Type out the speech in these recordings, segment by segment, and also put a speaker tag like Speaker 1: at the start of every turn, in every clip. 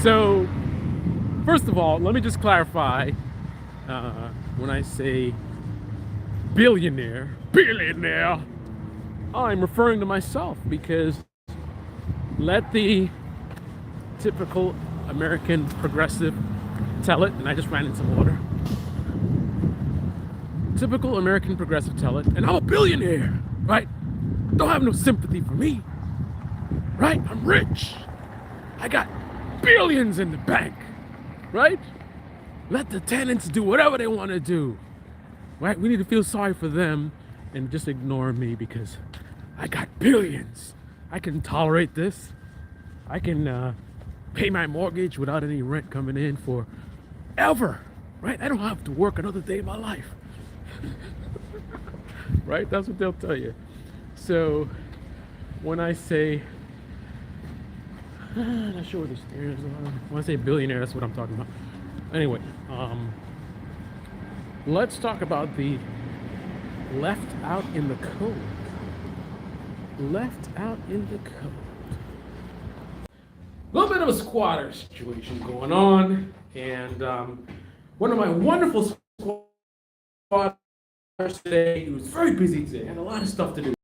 Speaker 1: So, first of all, let me just clarify. When I say billionaire, I'm referring to myself because let the typical American progressive tell it, and I just ran into some water. Typical American progressive tell it, and I'm a billionaire, right? Don't have no sympathy for me, right? I'm rich. I got billions in the bank, right? Let the tenants do whatever they want to do, right? We need to feel sorry for them and just ignore me because I got billions. I can tolerate this. I can pay my mortgage without any rent coming in forever, right? I don't have to work another day of my life, right? That's what they'll tell you. So when I say, I'm not sure where the stairs are. When I say billionaire, that's what I'm talking about. Anyway, let's talk about the left out in the cold. Left out in the cold. A little bit of a squatter situation going on, and one of my wonderful squatters today, he was very busy today, had a lot of stuff to do.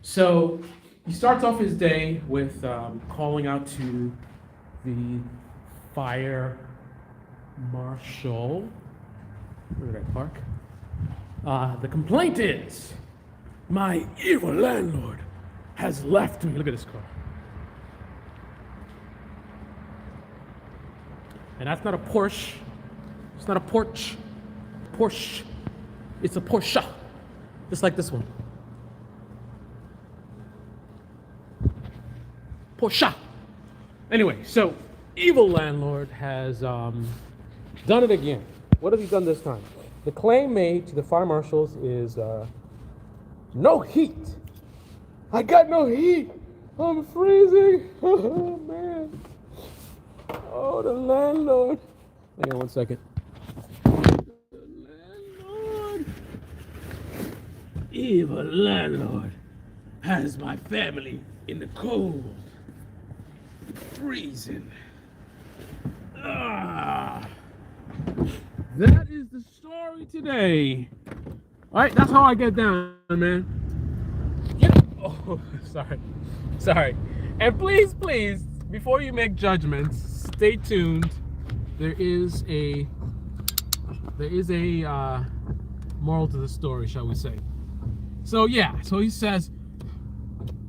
Speaker 1: So he starts off his day with calling out to the fire marshal. Where did I park? The complaint is my evil landlord has left me. Look at this car. And that's not a Porsche. It's not a Porsche. It's a Porsche. Just like this one. Porsche. Anyway, so evil landlord has done it again. What have he done this time? The claim made to the fire marshals is no heat. I got no heat. I'm freezing. Oh man. Oh, the landlord. Hang on one second. The landlord. Evil landlord has my family in the cold. Freezing. Ah. That is the story today. All right, that's how I get down, man. Yep. Oh, sorry. And please, before you make judgments, stay tuned. There is a moral to the story, shall we say? So he says,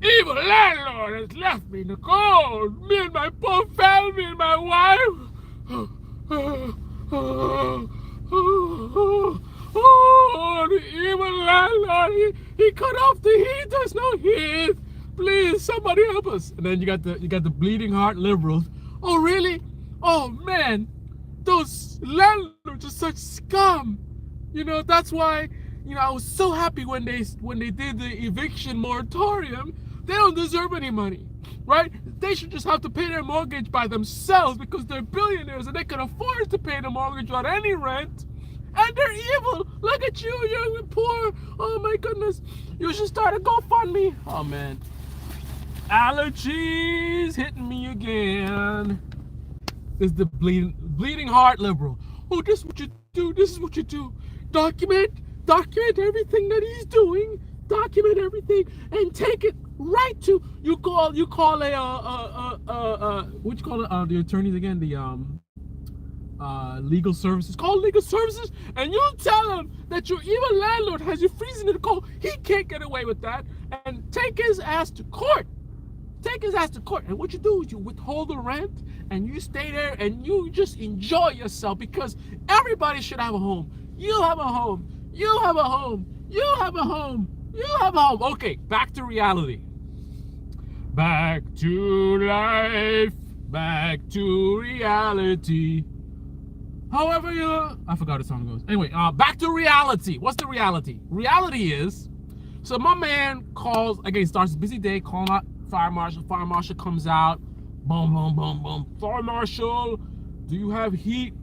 Speaker 1: evil landlord has left me in the cold. Me and my poor family and my wife. Oh, the evil landlord, he cut off the heat. There's no heat. Please, somebody help us. And then you got the bleeding heart liberals. Oh, really? Oh, man. Those landlords are such scum. You know, that's why, I was so happy when they did the eviction moratorium. They don't deserve any money, right? They should just have to pay their mortgage by themselves because they're billionaires and they can afford to pay the mortgage without any rent. And they're evil. Look at you, you're poor. Oh my goodness. You should start a GoFundMe. Oh man. Allergies hitting me again. This is the bleeding heart liberal. Oh, this is what you do. This is what you do. Document everything that he's doing. Document everything and take it right to you call what you call it, the attorneys again, the legal services. Call legal services and you tell him that your evil landlord has you freezing in the cold. He can't get away with that, and take his ass to court. And what you do is you withhold the rent and you stay there and you just enjoy yourself because everybody should have a home. You have a home. You have a home. You have a home. You have a home. Okay, back to reality. Back to life. Back to reality. However, I forgot how the song goes. Anyway, back to reality. What's the reality? Reality is, so my man calls, again, starts a busy day, calling out fire marshal. Fire marshal comes out. Boom, boom, boom, boom. Fire marshal, do you have heat?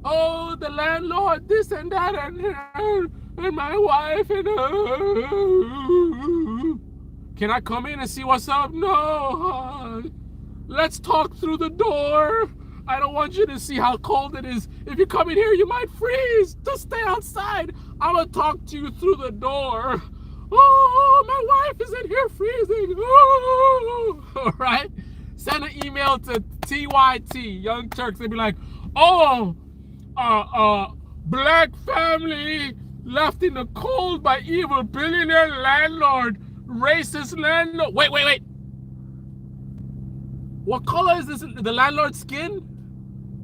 Speaker 1: Oh, the landlord, this and that, and my wife, and can I come in and see what's up? No. Let's talk through the door. I don't want you to see how cold it is. If you come in here, you might freeze. Just stay outside. I'm gonna talk to you through the door. Oh, my wife is in here freezing. Oh, all right. Send an email to TYT, Young Turks. They'd be like, oh, black family left in the cold by evil billionaire landlord, racist landlord. Wait. What color is this? The landlord's skin?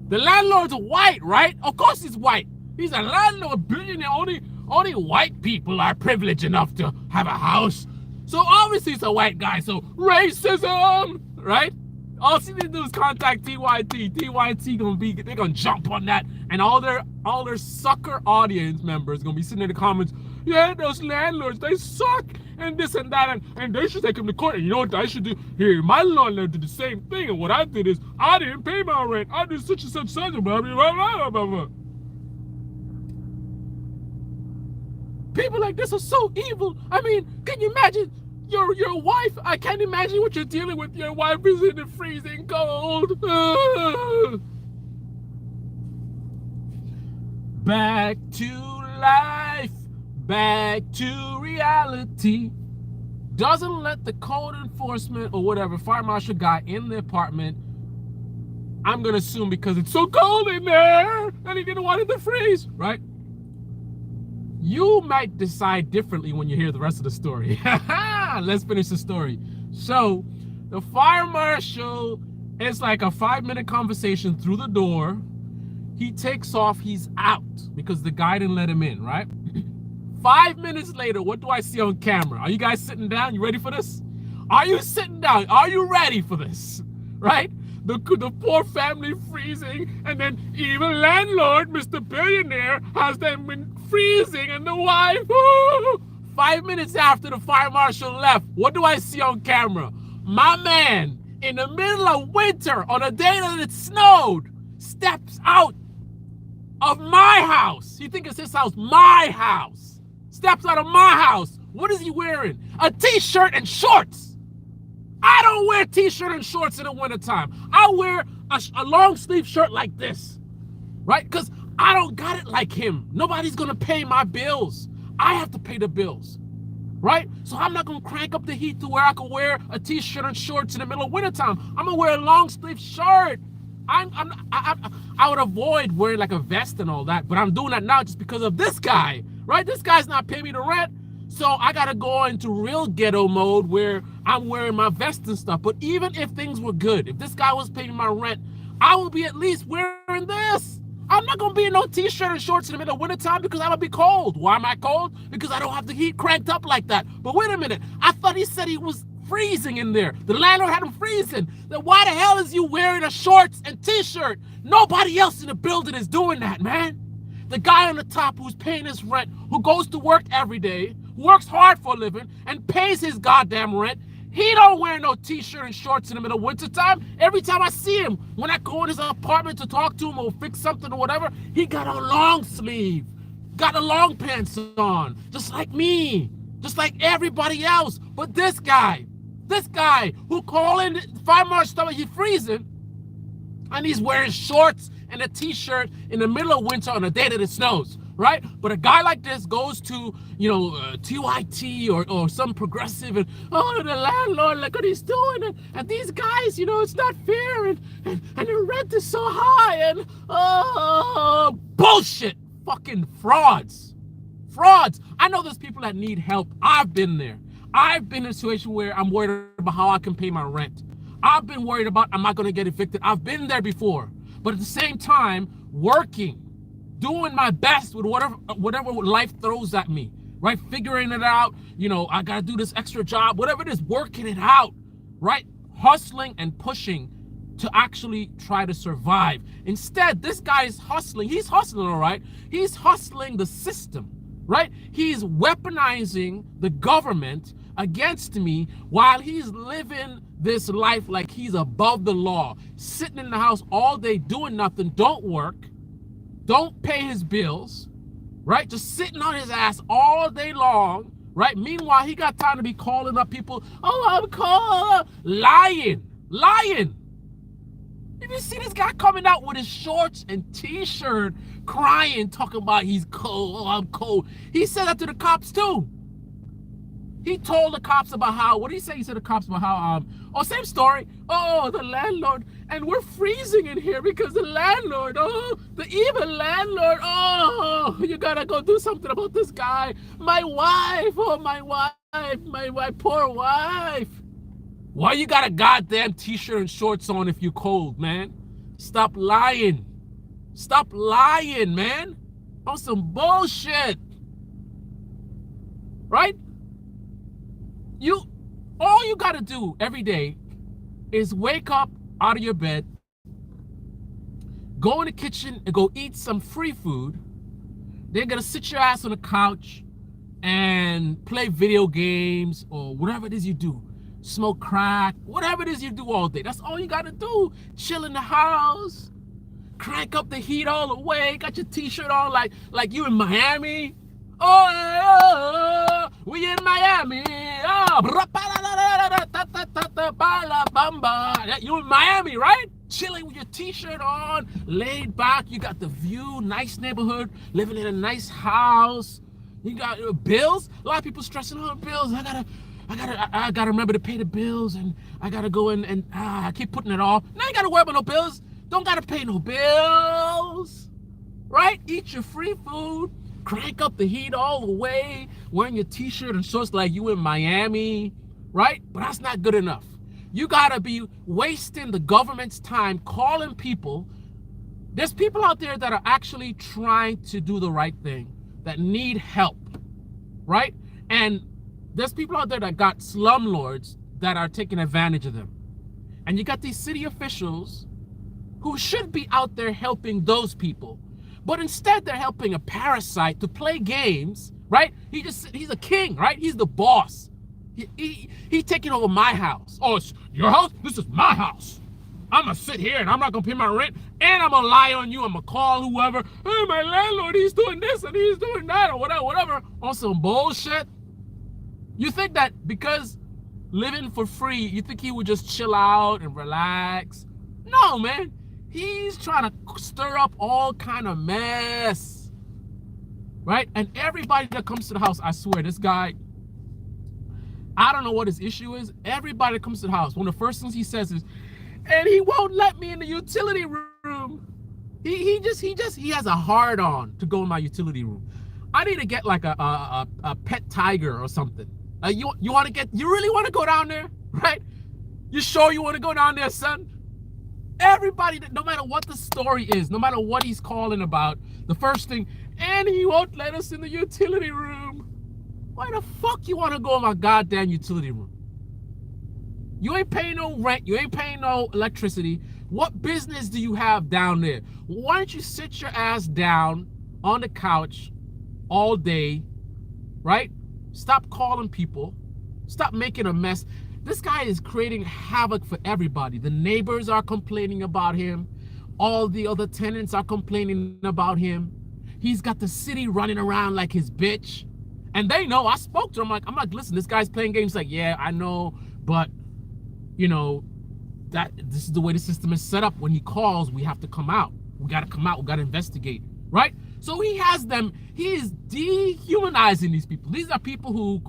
Speaker 1: The landlord's white, right? Of course he's white. He's a landlord, billionaire. Only white people are privileged enough to have a house. So obviously it's a white guy. So racism, right? All you need to do is contact TYT. TYT they're gonna jump on that, and all their sucker audience members gonna be sitting in the comments. Yeah, those landlords, they suck, and this and that, and they should take them to court. And you know what I should do? Here, my landlord did the same thing, and what I did is I didn't pay my rent. I did such and such, blah, blah, blah, blah, blah. People like this are so evil. I mean, can you imagine your wife? I can't imagine what you're dealing with. Your wife is in the freezing cold. Back to life. Back to reality. Doesn't let the code enforcement or whatever fire marshal guy in the apartment. I'm gonna assume because it's so cold in there and he didn't want it to freeze, right? You might decide differently when you hear the rest of the story. Let's finish the story. So the fire marshal is like a 5-minute conversation through the door. He takes off, he's out because the guy didn't let him in, right? 5 minutes later, what do I see on camera? Are you guys sitting down? You ready for this? Are you sitting down? Are you ready for this? Right? The poor family freezing, and then even landlord, Mr. Billionaire, has them been freezing, and the wife, 5 minutes after the fire marshal left, what do I see on camera? My man, in the middle of winter, on a day that it snowed, steps out of my house. You think it's his house? My house. Steps out of my house. What is he wearing? A t-shirt and shorts. I don't wear t-shirt and shorts in the wintertime. I wear a long sleeve shirt like this, right? Because I don't got it like him. Nobody's going to pay my bills. I have to pay the bills, right? So I'm not going to crank up the heat to where I can wear a t-shirt and shorts in the middle of wintertime. I'm going to wear a long sleeve shirt. I would avoid wearing like a vest and all that, but I'm doing that now just because of this guy, right? This guy's not paying me the rent. So I got to go into real ghetto mode where I'm wearing my vest and stuff. But even if things were good, if this guy was paying my rent, I would be at least wearing this. I'm not going to be in no t-shirt and shorts in the middle of wintertime because I'm going to be cold. Why am I cold? Because I don't have the heat cranked up like that. But wait a minute. I thought he said he was freezing in there. The landlord had him freezing. Then why the hell is you wearing a shorts and t-shirt? Nobody else in the building is doing that, man. The guy on the top who's paying his rent, who goes to work every day, works hard for a living, and pays his goddamn rent, he don't wear no t-shirt and shorts in the middle of winter time. Every time I see him, when I go in his apartment to talk to him or fix something or whatever, he got a long sleeve, got a long pants on, just like me, just like everybody else. But this guy who call in 5 March stomach, he's freezing, and he's wearing shorts and a t-shirt in the middle of winter on a day that it snows, right? But a guy like this goes to, TYT or some progressive and, oh, the landlord, look what he's doing. And these guys, it's not fair. And the rent is so high. And, bullshit. Fucking frauds. Frauds. I know there's people that need help. I've been there. I've been in a situation where I'm worried about how I can pay my rent. I've been worried about, am I going to get evicted? I've been there before. But at the same time, working, doing my best with whatever life throws at me, right? Figuring it out. I got to do this extra job, whatever it is, working it out, right? Hustling and pushing to actually try to survive. Instead, this guy is hustling. He's hustling, all right? He's hustling the system, right? He's weaponizing the government against me while he's living this life like he's above the law, sitting in the house all day doing nothing, don't work, don't pay his bills, right? Just sitting on his ass all day long, right? Meanwhile, he got time to be calling up people. Oh, I'm calling. Lying. If you see this guy coming out with his shorts and t-shirt, crying, talking about he's cold, oh, I'm cold. He said that to the cops too. He told the cops about how, what did he say? He said to the cops about how, oh, same story. Oh, the landlord, and we're freezing in here because the landlord, oh, the evil landlord, oh, you gotta go do something about this guy. My wife, oh, my poor wife. Why you got a goddamn t-shirt and shorts on if you cold, man? Stop lying. Stop lying, man. On some bullshit. Right? All you gotta do every day is wake up out of your bed, go in the kitchen and go eat some free food. Then gonna sit your ass on the couch and play video games or whatever it is you do. Smoke crack, whatever it is you do all day. That's all you gotta do. Chill in the house, crank up the heat all the way, got your t-shirt on like you in Miami. Oh, we in Miami. Oh, you in Miami, right? Chilling with your t-shirt on, laid back. You got the view, nice neighborhood, living in a nice house. You got bills. A lot of people stressing on bills. I gotta remember to pay the bills, and I gotta go in and I keep putting it off. Now you gotta worry about no bills. Don't gotta pay no bills, right? Eat your free food. Crank up the heat all the way, wearing your t-shirt and shorts like you in Miami, right? But that's not good enough. You gotta be wasting the government's time calling people. There's people out there that are actually trying to do the right thing, that need help, right? And there's people out there that got slumlords that are taking advantage of them. And you got these city officials who should be out there helping those people. But instead, they're helping a parasite to play games, right? He's a king, right? He's the boss. He's taking over my house. Oh, it's your house? This is my house. I'm going to sit here and I'm not going to pay my rent. And I'm going to lie on you. I'm going to call whoever. Hey, my landlord, he's doing this and he's doing that or whatever. On some bullshit. You think that because living for free, you think he would just chill out and relax? No, man. He's trying to stir up all kind of mess, right? And everybody that comes to the house, I swear, this guy, I don't know what his issue is. Everybody that comes to the house, one of the first things he says is, and he won't let me in the utility room. He has a hard on to go in my utility room. I need to get like a pet tiger or something. You really want to go down there, right? You sure you want to go down there, son? Everybody, no matter what the story is, no matter what he's calling about, the first thing, and he won't let us in the utility room. Why the fuck you want to go in my goddamn utility room? You ain't paying no rent. You ain't paying no electricity. What business do you have down there? Why don't you sit your ass down on the couch all day, right? Stop calling people. Stop making a mess. This guy is creating havoc for everybody. The neighbors are complaining about him. All the other tenants are complaining about him. He's got the city running around like his bitch. And they know. I spoke to him. I'm like, listen, this guy's playing games. Like, yeah, I know, but you know, that this is the way the system is set up. When he calls, we have to come out. We got to come out. We got to investigate, right? So he has them. He is dehumanizing these people. These are people who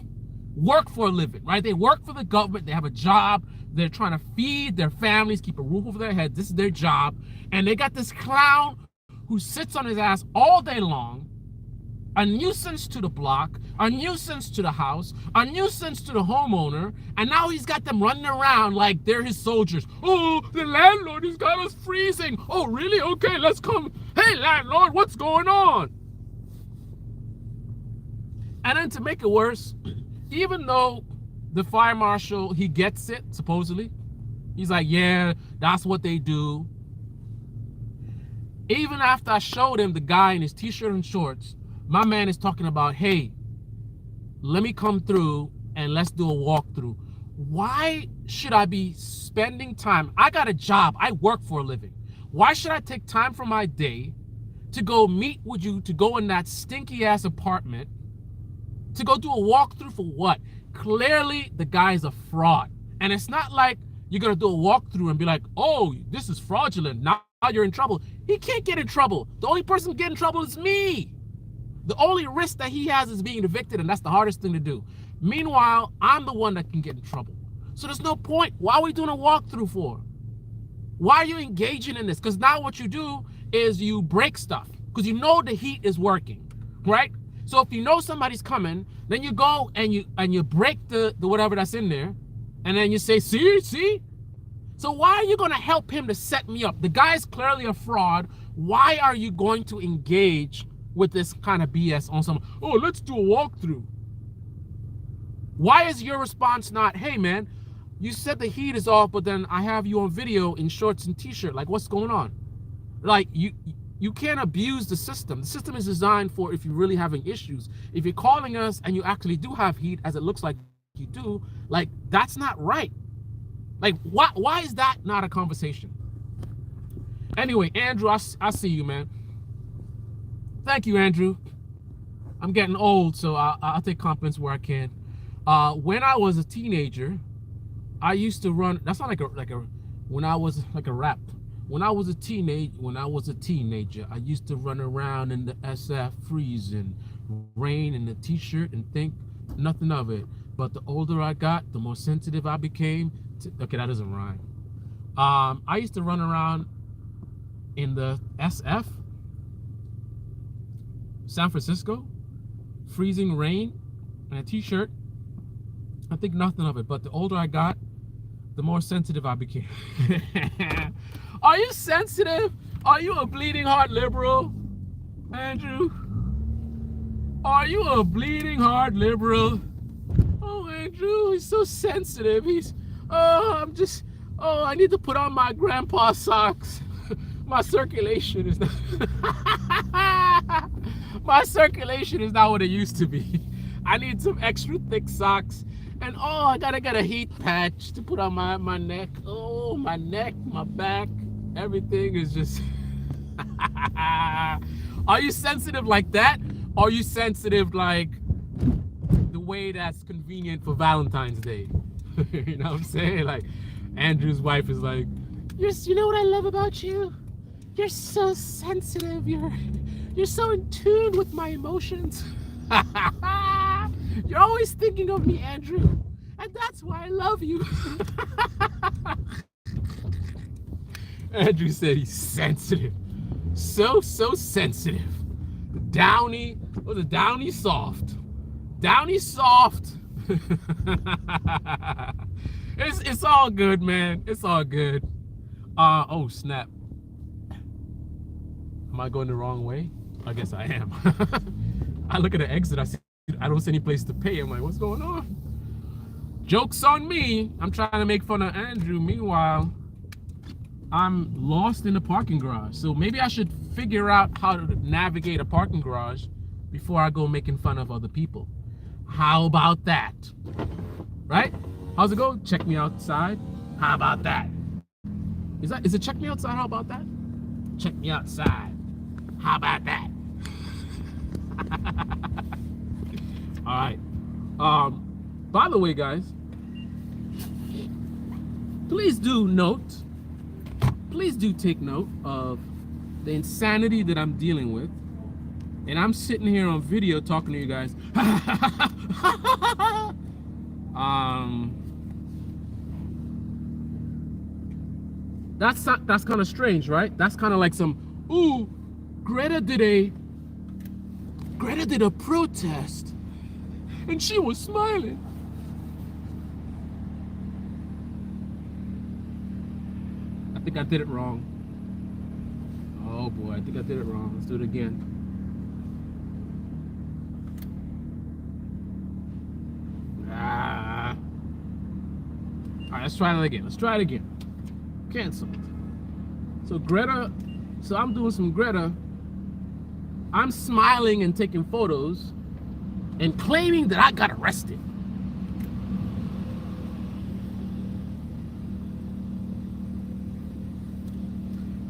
Speaker 1: work for a living, right? They work for the government. They have a job. They're trying to feed their families, keep a roof over their head. This is their job. And they got this clown who sits on his ass all day long, a nuisance to the block, a nuisance to the house, a nuisance to the homeowner, and now he's got them running around like they're his soldiers. Oh, the landlord has got us freezing. Oh, really? Okay, let's come. Hey, landlord, what's going on? And then to make it worse, even though the fire marshal, he gets it, supposedly, he's like, yeah, that's what they do. Even after I showed him the guy in his t-shirt and shorts, my man is talking about, hey, let me come through and let's do a walkthrough. Why should I be spending time? I got a job. I work for a living. Why should I take time from my day to go meet with you, to go in that stinky ass apartment, to go do a walkthrough for what? Clearly, the guy is a fraud. And it's not like you're gonna do a walkthrough and be like, oh, this is fraudulent. Now you're in trouble. He can't get in trouble. The only person getting in trouble is me. The only risk that he has is being evicted, and that's the hardest thing to do. Meanwhile, I'm the one that can get in trouble. So there's no point. Why are we doing a walkthrough for? Why are you engaging in this? Because now what you do is you break stuff because you know the heat is working, right? So if you know somebody's coming, then you go and you break the whatever that's in there, and then you say, see? So why are you going to help him to set me up? The guy's clearly a fraud. Why are you going to engage with this kind of BS on someone? Oh, let's do a walkthrough. Why is your response not, hey man, you said the heat is off, but then I have you on video in shorts and t-shirt. Like, what's going on? Like, you can't abuse the system. The system is designed for if you're really having issues. If you're calling us and you actually do have heat, as it looks like you do, like, that's not right. Like, why is that not a conversation? Anyway, Andrew, I see you, man. Thank you, Andrew. I'm getting old, so I'll take compliments where I can. When I was a teenager, I used to run. That's not like a. When I was like a rap. When I was a teenager, I used to run around in the SF, freezing, rain in the t-shirt, and think nothing of it. But the older I got, the more sensitive I became. Okay, that doesn't rhyme. I used to run around in the SF, San Francisco, freezing rain, and a t-shirt. I think nothing of it. But the older I got, the more sensitive I became. Are you sensitive? Are you a bleeding heart liberal, Andrew? Are you a bleeding heart liberal? Oh, Andrew, he's so sensitive. I need to put on my grandpa socks. My circulation is not my circulation is not what it used to be. I need some extra thick socks. And I gotta get a heat patch to put on my neck. Oh, my neck, my back, everything is just. Are you sensitive like that? Are you sensitive like the way that's convenient for Valentine's Day? You know what I'm saying? Like, Andrew's wife is like, you know what I love about you? You're so sensitive. You're so in tune with my emotions. You're always thinking of me, Andrew, and that's why I love you. Andrew said he's sensitive. So sensitive. Downy soft. Downy soft. It's all good, man. It's all good. Oh snap. Am I going the wrong way? I guess I am. I look at the exit, I don't see any place to pay. I'm like, what's going on? Joke's on me. I'm trying to make fun of Andrew. Meanwhile, I'm lost in the parking garage. So maybe I should figure out how to navigate a parking garage before I go making fun of other people. How about that? Right? How's it go? Check me outside. How about that? Is it check me outside? How about that? Check me outside. How about that? All right. By the way, guys, please do take note of the insanity that I'm dealing with. And I'm sitting here on video talking to you guys. That's kind of strange, right? That's kind of like some, ooh, Greta did a protest and she was smiling. I think I did it wrong. Oh boy, I think I did it wrong. Let's do it again. All right, let's try it again. Canceled. So I'm doing some Greta. I'm smiling and taking photos and claiming that I got arrested.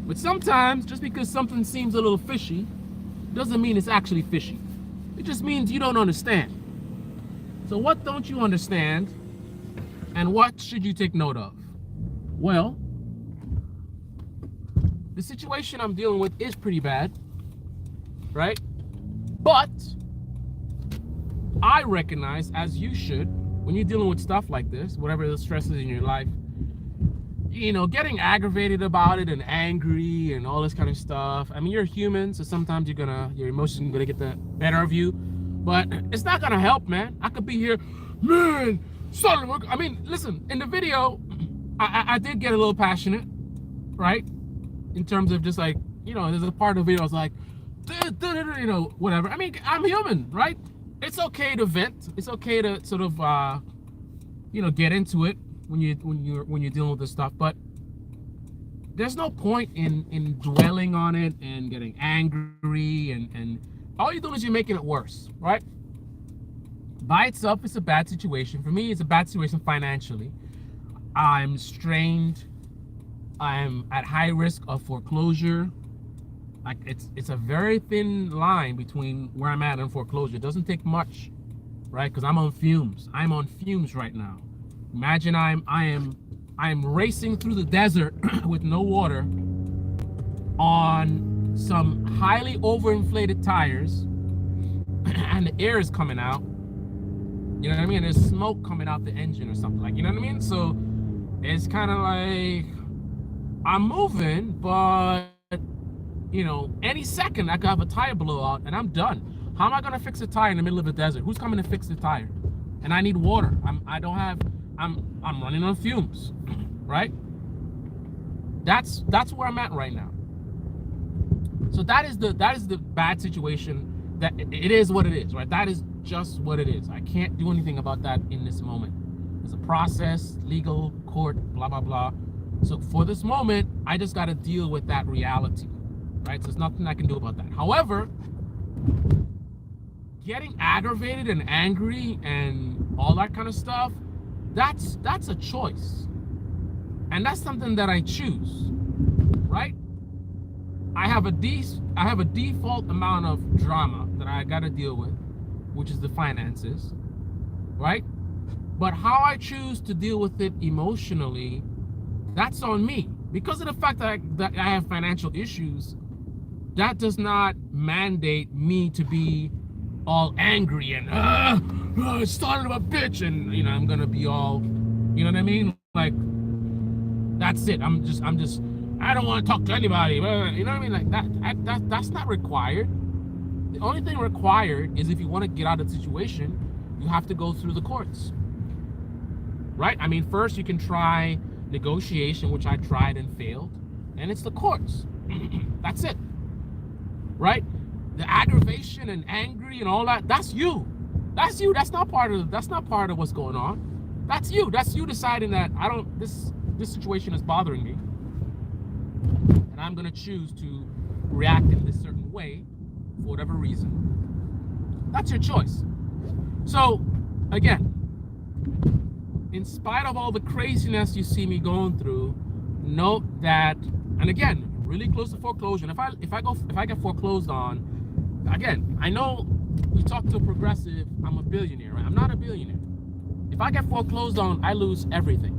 Speaker 1: But sometimes, just because something seems a little fishy, doesn't mean it's actually fishy. It just means you don't understand. So what don't you understand, and what should you take note of? Well, the situation I'm dealing with is pretty bad, right? But I recognize, as you should, when you're dealing with stuff like this, whatever the stress is in your life, getting aggravated about it and angry and all this kind of stuff. I mean, you're human, so sometimes your emotions are gonna get the better of you, but it's not gonna help, man. I could be here, man, son. I mean, listen, in the video, I did get a little passionate, right? In terms of just like, there's a part of the video I was like, whatever. I mean, I'm human, right? It's okay to vent. It's okay to sort of, get into it when you're dealing with this stuff. But there's no point in dwelling on it and getting angry, and all you're doing is you're making it worse, right? By itself, it's a bad situation. For me, it's a bad situation financially. I'm strained. I'm at high risk of foreclosure. Like it's a very thin line between where I'm at and foreclosure. It doesn't take much, right? Because I'm on fumes. I'm on fumes right now. Imagine I am racing through the desert with no water on some highly overinflated tires, and the air is coming out. You know what I mean? There's smoke coming out the engine or something, like, you know what I mean? So it's kind of like I'm moving, but any second I could have a tire blowout and I'm done. How am I gonna fix a tire in the middle of the desert? Who's coming to fix the tire? And I need water. I'm running on fumes, right? That's where I'm at right now. So that is the bad situation. That it is what it is, right? That is just what it is. I can't do anything about that in this moment. There's a process, legal, court, blah blah blah. So for this moment, I just got to deal with that reality, right? So there's nothing I can do about that. However, getting aggravated and angry and all that kind of stuff, that's a choice, and that's something that I choose, right? I have a default amount of drama that I got to deal with, which is the finances, right? But how I choose to deal with it emotionally, that's on me. Because of the fact that I have financial issues, that does not mandate me to be all angry and son of a bitch, and I'm gonna be all, you know what I mean? Like, that's it. I'm just I don't want to talk to anybody. You know what I mean? Like that's not required. The only thing required is if you want to get out of the situation, you have to go through the courts, right? I mean, first you can try negotiation, which I tried and failed, and it's the courts. That's it, right? The aggravation and angry and all that's you. That's you. That's not part of what's going on. That's you. That's you deciding that this situation is bothering me, and I'm gonna choose to react in this certain way for whatever reason. That's your choice. So again, in spite of all the craziness you see me going through, note that, and again, really close to foreclosure. And if I get foreclosed on, again, I know you talk to a progressive, I'm a billionaire, right? I'm not a billionaire. If I get foreclosed on, I lose everything.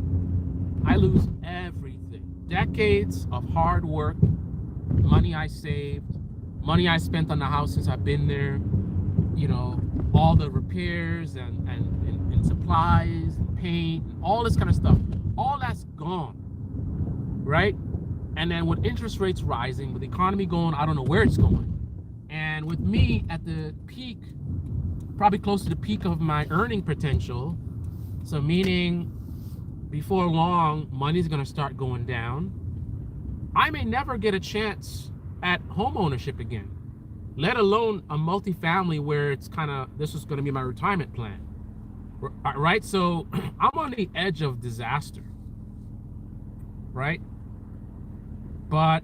Speaker 1: I lose everything. Decades of hard work, money I saved, money I spent on the house since I've been there, all the repairs and supplies, and paint, and all this kind of stuff. All that's gone, right? And then with interest rates rising, with the economy going, I don't know where it's going. And with me at the peak, probably close to the peak of my earning potential, so meaning before long, money's gonna start going down. I may never get a chance at home ownership again, let alone a multifamily where it's this is gonna be my retirement plan, right? So I'm on the edge of disaster, right? But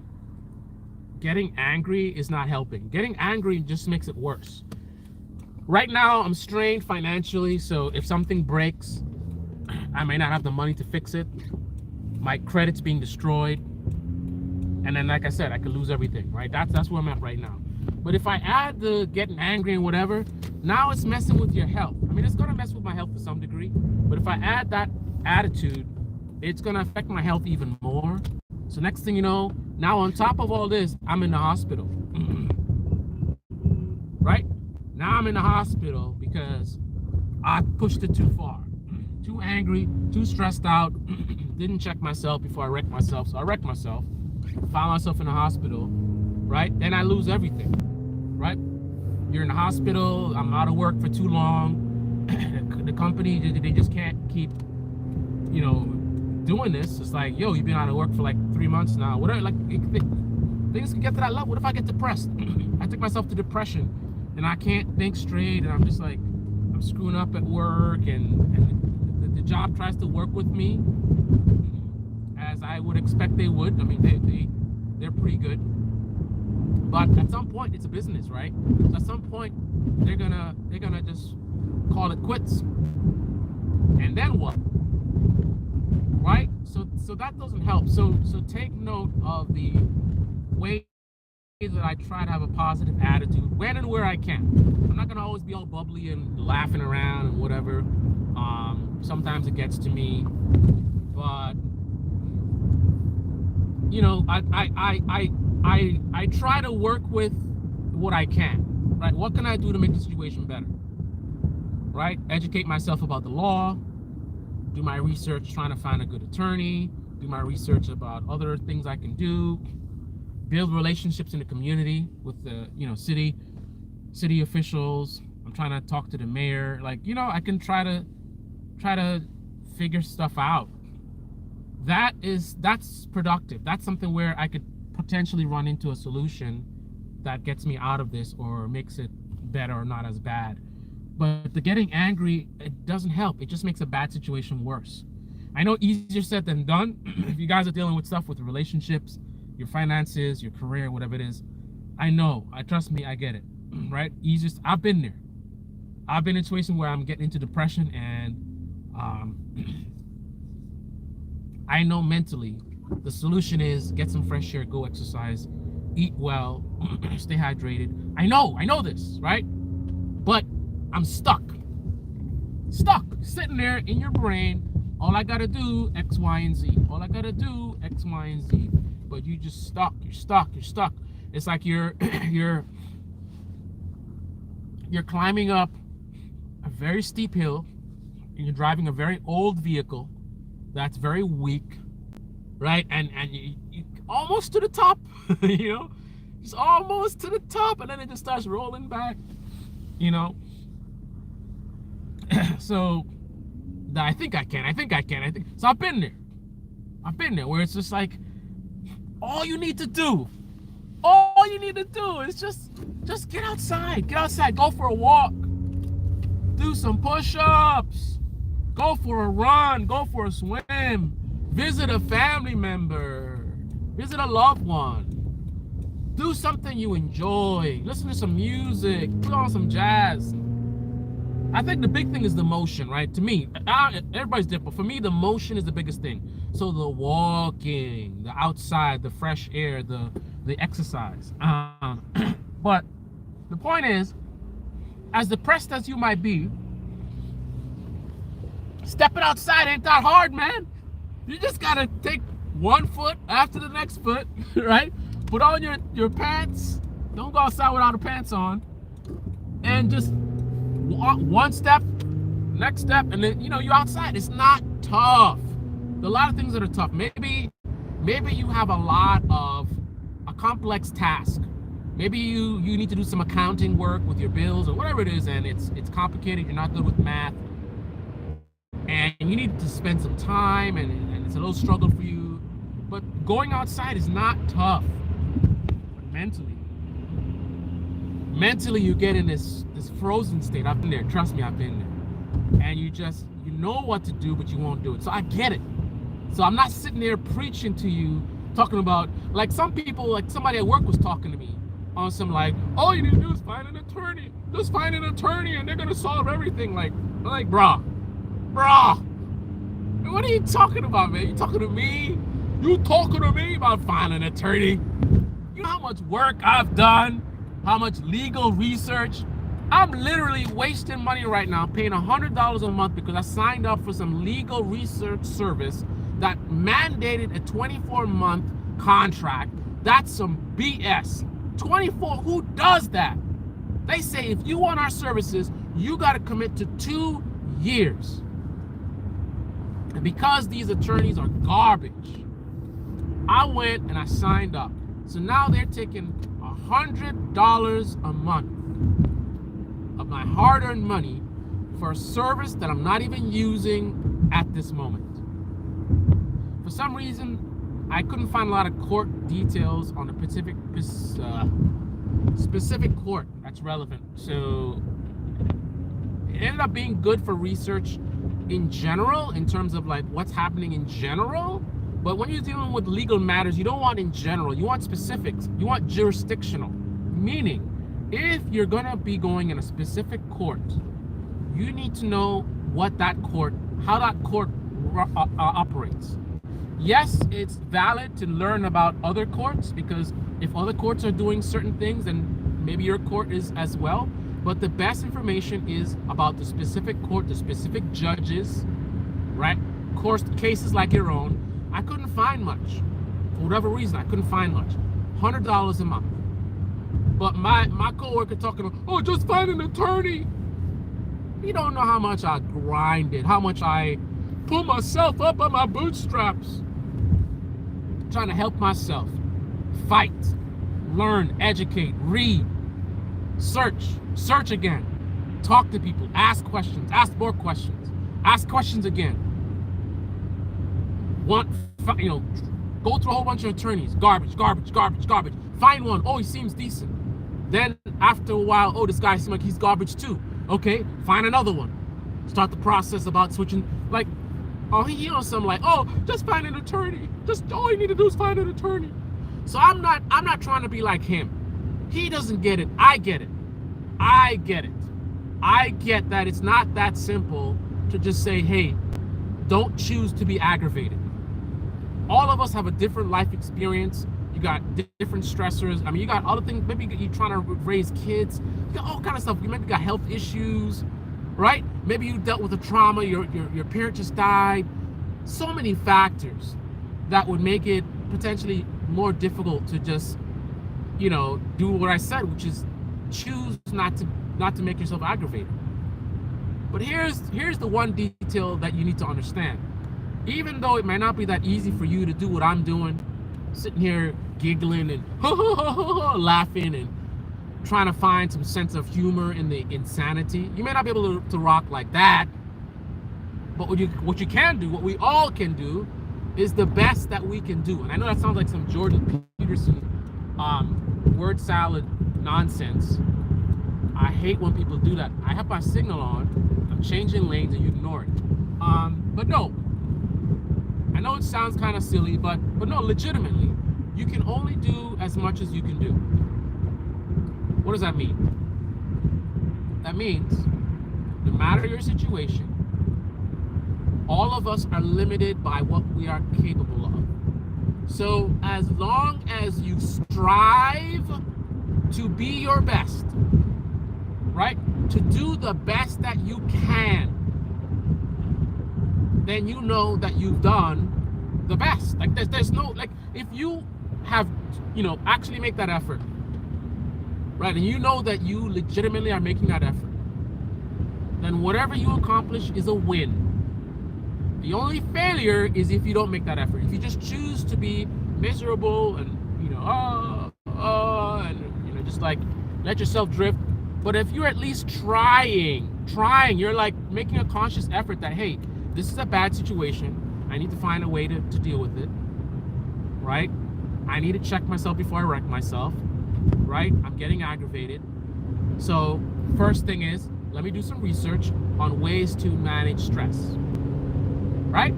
Speaker 1: getting angry is not helping. Getting angry just makes it worse. Right now, I'm strained financially, so if something breaks, I may not have the money to fix it. My credit's being destroyed. And then, like I said, I could lose everything, right? That's where I'm at right now. But if I add the getting angry and whatever, now it's messing with your health. I mean, it's gonna mess with my health to some degree. But if I add that attitude, it's gonna affect my health even more. So next thing you know, now on top of all this, I'm in the hospital. Right? Now I'm in the hospital because I pushed it too far. Too angry, too stressed out, didn't check myself before I wrecked myself. So I wrecked myself, found myself in the hospital, right? Then I lose everything, right? You're in the hospital, I'm out of work for too long. The company, they just can't keep, doing this. It's like, yo, you've been out of work for like 3 months now. Whatever, like, things can get to that level. What if I get depressed? I take myself to depression and I can't think straight, and I'm just like, I'm screwing up at work, and the job tries to work with me as I would expect they would. I mean, they're pretty good. But at some point, it's a business, right? So at some point, they're gonna just call it quits. And then what? Right? So that doesn't help. So take note of the way that I try to have a positive attitude when and where I can. I'm not gonna always be all bubbly and laughing around and whatever. Sometimes it gets to me, but I try to work with what I can, right? What can I do to make the situation better, right? Educate myself about the law, do my research trying to find a good attorney, do my research about other things I can do, build relationships in the community with the, city officials. I'm trying to talk to the mayor. Like, I can try to figure stuff out. That's productive. That's something where I could potentially run into a solution that gets me out of this or makes it better or not as bad. But the getting angry, it doesn't help. It just makes a bad situation worse. I know easier said than done. If you guys are dealing with stuff with relationships, your finances, your career, whatever it is, trust me, I get it, right? I've been there. I've been in a situation where I'm getting into depression, and I know mentally the solution is get some fresh air, go exercise, eat well, stay hydrated. I know this, right? But I'm stuck, sitting there in your brain. All I gotta do X, Y, and Z. All I gotta do X, Y, and Z. But you just stuck. You're stuck. It's like you're climbing up a very steep hill, and you're driving a very old vehicle that's very weak, right? And you almost to the top, just almost to the top, and then it just starts rolling back, So I think I can. So I've been there where it's just like, all you need to do is just get outside, go for a walk, do some push-ups, go for a run, go for a swim, visit a family member, visit a loved one, do something you enjoy, listen to some music, put on some jazz. I think the big thing is the motion, right? To me, everybody's different. For me, the motion is the biggest thing. So the walking, the outside, the fresh air, the exercise. But the point is, as depressed as you might be, stepping outside ain't that hard, man. You just gotta take one foot after the next foot, right? Put on your pants. Don't go outside without the pants on. And just one step, next step, and then you're outside. It's not tough. There are a lot of things that are tough. Maybe you have a lot of a complex task. Maybe you need to do some accounting work with your bills or whatever it is, and it's complicated. You're not good with math, and you need to spend some time, and it's a little struggle for you. But going outside is not tough. But mentally you get in this frozen state. I've been there. Trust me, I've been there. And you know what to do, but you won't do it. So I get it. So I'm not sitting there preaching to you, talking about, like some people, like somebody at work was talking to me on some like, all you need to do is find an attorney. Just find an attorney and they're gonna solve everything. Like bruh. What are you talking about, man? You talking to me? You talking to me about finding an attorney? You know how much work I've done? How much legal research? I'm literally wasting money right now, paying $100 a month because I signed up for some legal research service that mandated a 24-month contract. That's some BS. 24, who does that? They say if you want our services, you got to commit to 2 years. And because these attorneys are garbage, I went and I signed up. So now they're taking $100 a month of my hard-earned money for a service that I'm not even using at this moment. For some reason, I couldn't find a lot of court details on the specific court that's relevant. So it ended up being good for research in general, in terms of like what's happening in general. But when you're dealing with legal matters, you don't want in general, you want specifics, you want jurisdictional. Meaning, if you're gonna be going in a specific court, you need to know what that court, how that court operates. Yes, it's valid to learn about other courts, because if other courts are doing certain things, then maybe your court is as well. But the best information is about the specific court, the specific judges, right? Of course, cases like your own. I couldn't find much. For whatever reason, I couldn't find much. $100 a month. But my coworker talking about, oh, just find an attorney. You don't know how much I grinded, how much I pull myself up on my bootstraps, trying to help myself fight, learn, educate, read, search again, talk to people, ask questions, ask more questions, ask questions again. Go through a whole bunch of attorneys, garbage. Find one, oh, he seems decent. Then after a while, oh, this guy seems like he's garbage too. Okay, find another one. Start the process about switching, like, oh, he knows something like, oh, just find an attorney. Just all you need to do is find an attorney. So I'm not trying to be like him. He doesn't get it. I get it. I get it. I get that it's not that simple to just say, hey, don't choose to be aggravated. All of us have a different life experience. You got different stressors. I mean, you got other things. Maybe you're trying to raise kids. You got all kind of stuff. You maybe got health issues, right? Maybe you dealt with a trauma. Your parent just died. So many factors that would make it potentially more difficult to just, do what I said, which is choose not to make yourself aggravated. But here's the one detail that you need to understand. Even though it might not be that easy for you to do what I'm doing, sitting here giggling and laughing and trying to find some sense of humor in the insanity, you may not be able to rock like that. But what you can do, what we all can do, is the best that we can do. And I know that sounds like some Jordan Peterson word salad nonsense. I hate when people do that. I have my signal on, I'm changing lanes, and you ignore it. But no, I know it sounds kind of silly, but no, legitimately, you can only do as much as you can do. What does that mean? That means, no matter your situation, all of us are limited by what we are capable of. So as long as you strive to be your best, right? To do the best that you can, then you know that you've done the best. Like there's no, like, if you have, actually make that effort, right? And you know that you legitimately are making that effort, then whatever you accomplish is a win. The only failure is if you don't make that effort. If you just choose to be miserable and, just like let yourself drift. But if you're at least trying, you're like making a conscious effort that, hey, this is a bad situation. I need to find a way to deal with it, right? I need to check myself before I wreck myself, right? I'm getting aggravated. So first thing is, let me do some research on ways to manage stress, right?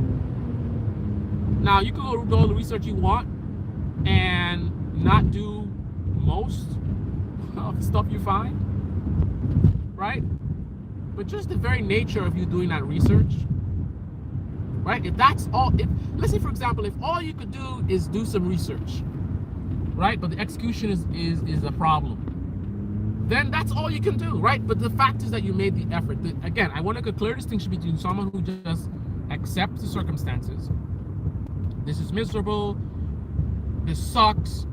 Speaker 1: Now, you can go do all the research you want and not do most of the stuff you find, right? But just the very nature of you doing that research, right? If that's all, let's say, for example, if all you could do is do some research, right? But the execution is a problem, then that's all you can do, right? But the fact is that you made the effort. Again, I want to make a clear distinction between someone who just accepts the circumstances this is miserable, this sucks,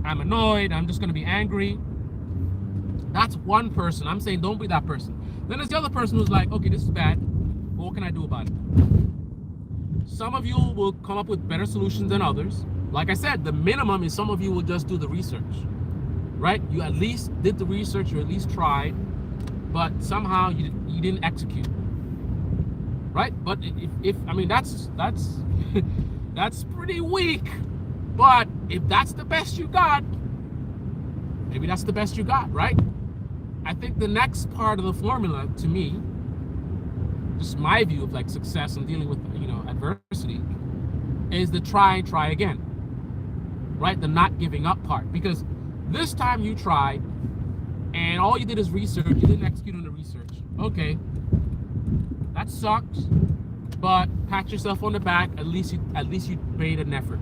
Speaker 1: I'm annoyed, I'm just going to be angry. That's one person. I'm saying don't be that person. Then there's the other person who's like, okay, this is bad, but what can I do about it? Some of you will come up with better solutions than others. Like I said, the minimum is some of you will just do the research, right? You at least did the research, you at least tried, but somehow you didn't execute, right? But if I mean, that's that's pretty weak. But if that's the best you got, maybe that's the best you got, right? I think the next part of the formula, to me, just my view of like success and dealing with, you know, adversity, is the try again, right? The not giving up part. Because this time you tried and all you did is research, you didn't execute on the research. Okay, that sucks, but pat yourself on the back. At least you made an effort.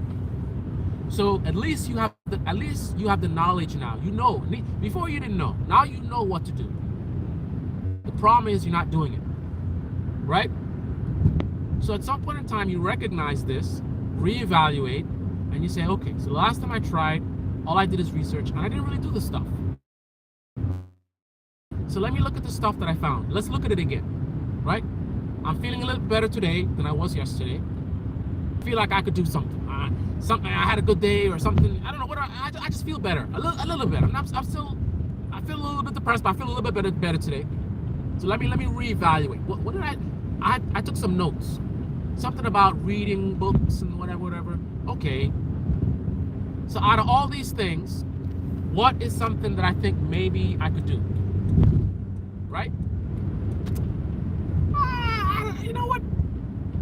Speaker 1: So at least you have the knowledge now. You know. Before you didn't know. Now you know what to do. The problem is you're not doing it, right? So at some point in time, you recognize this, reevaluate, and you say, okay, so the last time I tried, all I did is research, and I didn't really do the stuff. So let me look at the stuff that I found. Let's look at it again, right? I'm feeling a little better today than I was yesterday. I feel like I could do something. I had a good day or something. I don't know what. I just feel better, a little better. I feel a little bit depressed, but I feel a little bit better today. So let me reevaluate. What did I took some notes. Something about reading books and whatever. Okay. So out of all these things, what is something that I think maybe I could do? Right? You know what?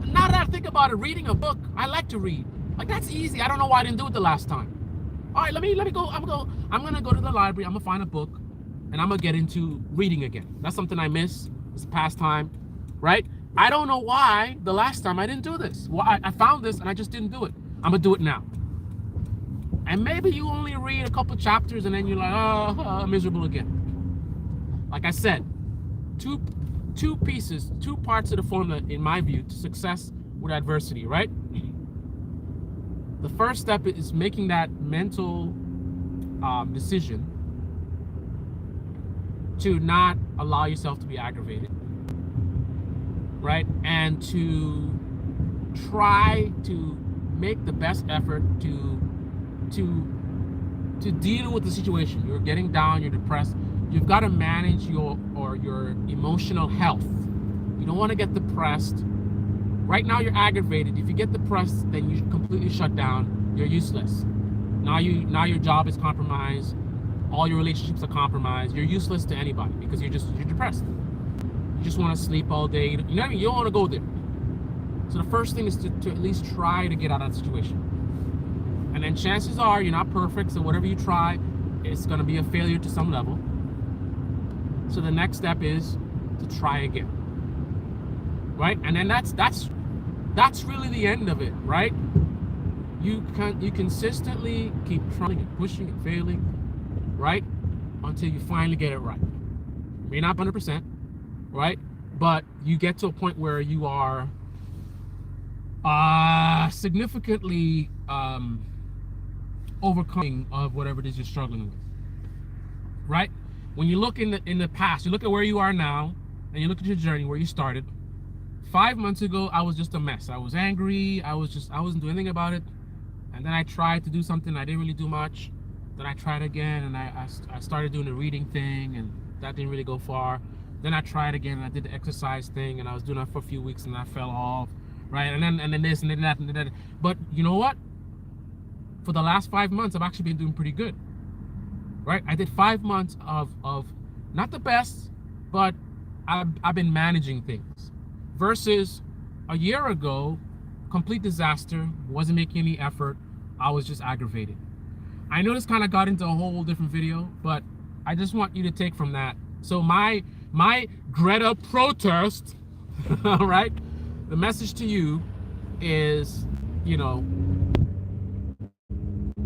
Speaker 1: Now that I think about it, reading a book, I like to read. Like, that's easy. I don't know why I didn't do it the last time. All right, let me go. I'm gonna go to the library. I'm gonna find a book, and I'm gonna get into reading again. That's something I miss. It's a pastime, right? I don't know why the last time I didn't do this. Well, I found this and I just didn't do it. I'm gonna do it now. And maybe you only read a couple chapters and then you're like, oh, I'm miserable again. Like I said, two parts of the formula, in my view, to success with adversity, right? The first step is making that mental decision to not allow yourself to be aggravated, right? And to try to make the best effort to deal with the situation. You're getting down, you're depressed. You've got to manage your emotional health. You don't want to get depressed. Right now you're aggravated. If you get depressed, then you completely shut down. You're useless. Now your job is compromised. All your relationships are compromised. You're useless to anybody because you're depressed. You just want to sleep all day. You know what I mean? You don't want to go there. So the first thing is to at least try to get out of that situation. And then chances are you're not perfect, so whatever you try, it's going to be a failure to some level. So the next step is to try again. Right? And then that's really the end of it, right? You consistently keep trying and pushing and failing, right? Until you finally get it right. Maybe not 100%, right? But you get to a point where you are significantly overcoming of whatever it is you're struggling with, right? When you look in the past, you look at where you are now, and you look at your journey, where you started. 5 months ago, I was just a mess. I was angry. I wasn't doing anything about it. And then I tried to do something. I didn't really do much. Then I tried again, and I started doing the reading thing, and that didn't really go far. Then I tried again, and I did the exercise thing, and I was doing that for a few weeks, and I fell off, right? And then this, and then that, and then that. But you know what? For the last 5 months, I've actually been doing pretty good, right? I did 5 months of not the best, but I've been managing things. Versus a year ago, complete disaster, wasn't making any effort, I was just aggravated. I know this kind of got into a whole different video, but I just want you to take from that. So my Greta protest, all right, the message to you is, you know,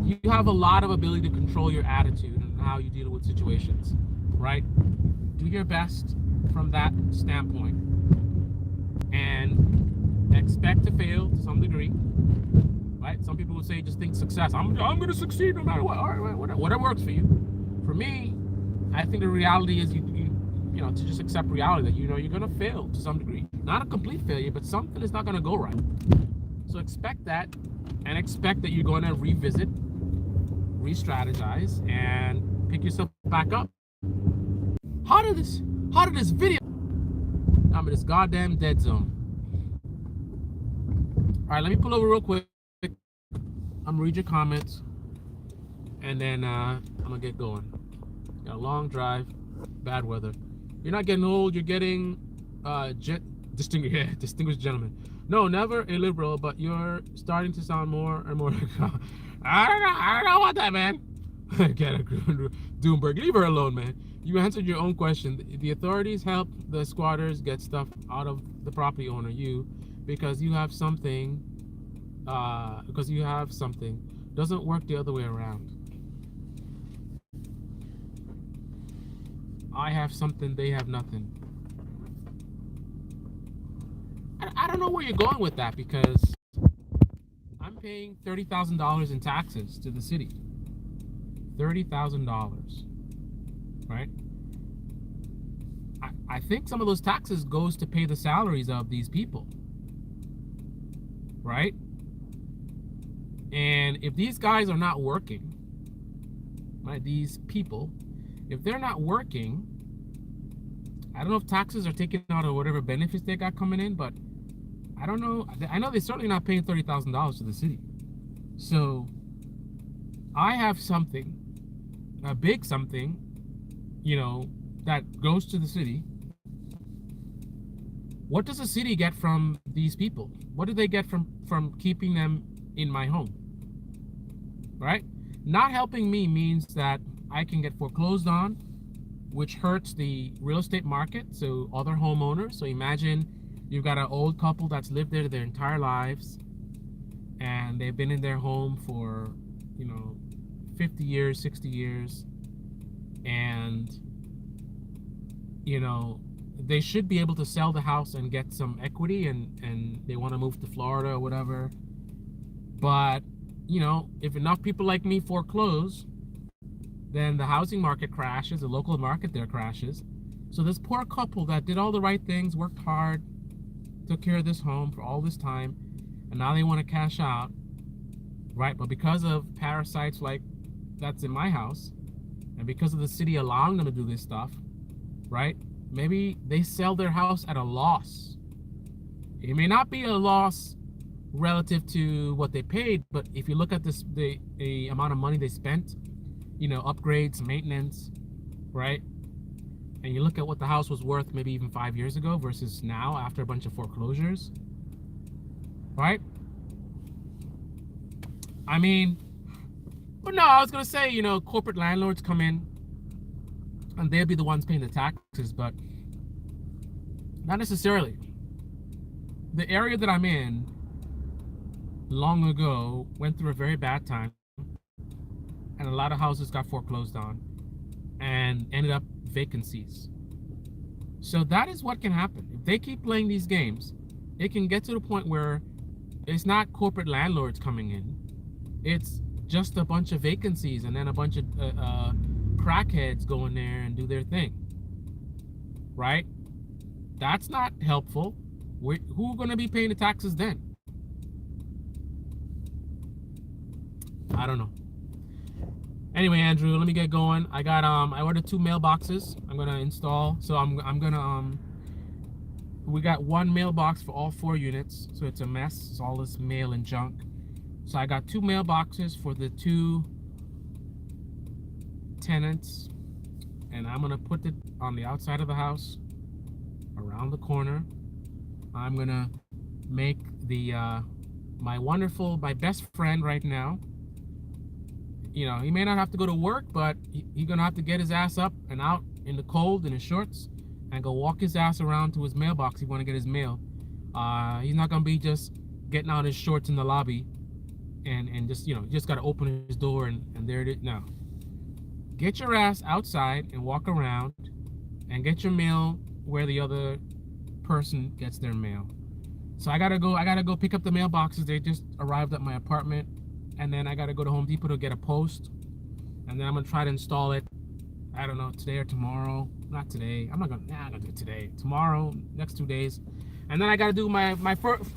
Speaker 1: you have a lot of ability to control your attitude and how you deal with situations, right? Do your best from that standpoint and expect to fail to some degree, right? Some people would say just think success. I'm going to succeed no matter what. All right, whatever works for you. For me, I think the reality is you know, to just accept reality that, you know, you're going to fail to some degree. Not a complete failure, but something is not going to go right. So expect that, and expect that you're going to revisit, re-strategize, and pick yourself back up. How did this video, I'm in this goddamn dead zone. All right, let me pull over real quick. I'm gonna read your comments, and then I'm gonna get going. Got a long drive, bad weather. You're not getting old, you're getting distinguished gentleman. No, never a liberal, but you're starting to sound more and more. I don't want that, man. Get a Doomberg, leave her alone, man. You answered your own question. The authorities help the squatters get stuff out of the property owner, because you have something. Doesn't work the other way around. I have something, they have nothing. I don't know where you're going with that, because I'm paying $30,000 in taxes to the city. $30,000, right? I think some of those taxes goes to pay the salaries of these people, right? And if these guys are not working, right, these people, if they're not working, I don't know if taxes are taken out of whatever benefits they got coming in, but I don't know. I know they're certainly not paying $30,000 to the city. So I have something, a big something, you know, that goes to the city. What does the city get from these people? What do they get from keeping them in my home? Right? Not helping me means that I can get foreclosed on, which hurts the real estate market, so other homeowners. So imagine you've got an old couple that's lived there their entire lives, and they've been in their home for, you know, 50 years, 60 years, and, you know, they should be able to sell the house and get some equity, and they want to move to Florida or whatever. But, you know, if enough people like me foreclose, then the housing market crashes, the local market there crashes. So this poor couple that did all the right things, worked hard, took care of this home for all this time, and now they want to cash out, right? But because of parasites like that's in my house, and because of the city allowing them to do this stuff, right? Maybe they sell their house at a loss. It may not be a loss relative to what they paid, but if you look at this, the amount of money they spent, you know, upgrades, maintenance, right? And you look at what the house was worth maybe even 5 years ago versus now after a bunch of foreclosures, right? I mean, but no, I was gonna say, you know, corporate landlords come in and they'll be the ones paying the taxes, but not necessarily. The area that I'm in long ago went through a very bad time, and a lot of houses got foreclosed on and ended up vacancies. So that is what can happen. If they keep playing these games, it can get to the point where it's not corporate landlords coming in, it's just a bunch of vacancies, and then a bunch of crackheads go in there and do their thing, right? That's not helpful. Who are going to be paying the taxes then? I don't know. Anyway, Andrew, let me get going. I got I ordered 2 mailboxes. I'm gonna install. So I'm gonna we got one mailbox for all 4 units. So it's a mess. It's all this mail and junk. So I got 2 mailboxes for the 2 tenants, and I'm gonna put it on the outside of the house, around the corner. I'm gonna make the my best friend right now. You know, he may not have to go to work, but he's gonna have to get his ass up and out in the cold in his shorts and go walk his ass around to his mailbox. He want to get his mail. He's not gonna be just getting out his shorts in the lobby and just, you know, just gotta open his door and there it is. No, get your ass outside and walk around and get your mail where the other person gets their mail. So I gotta go pick up the mailboxes. They just arrived at my apartment, and then I gotta go to Home Depot to get a post, and then I'm gonna try to install it. I don't know, today or tomorrow. Not today. I'm gonna do it today. Tomorrow, next 2 days, and then I gotta do my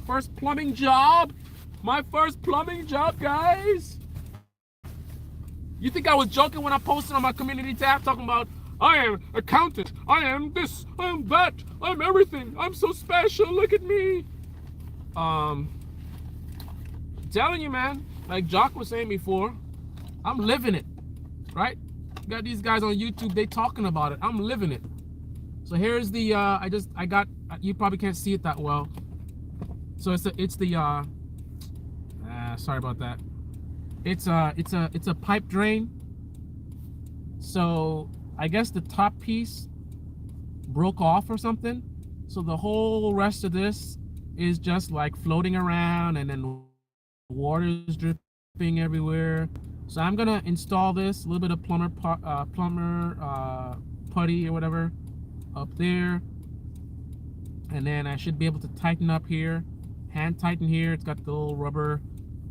Speaker 1: first plumbing job. My first plumbing job, guys. You think I was joking when I posted on my community tab talking about I am accountant, I am this, I am that, I'm everything, I'm so special, look at me. I'm telling you, man, like Jock was saying before, I'm living it, right? Got these guys on YouTube, they talking about it. I'm living it. So here's the I got, you probably can't see it that well. So it's the sorry about that. It's a pipe drain. So I guess the top piece broke off or something. So the whole rest of this is just like floating around, and then water is dripping everywhere. So I'm gonna install this, a little bit of plumber putty or whatever up there, and then I should be able to tighten up here, hand tighten here. It's got the little rubber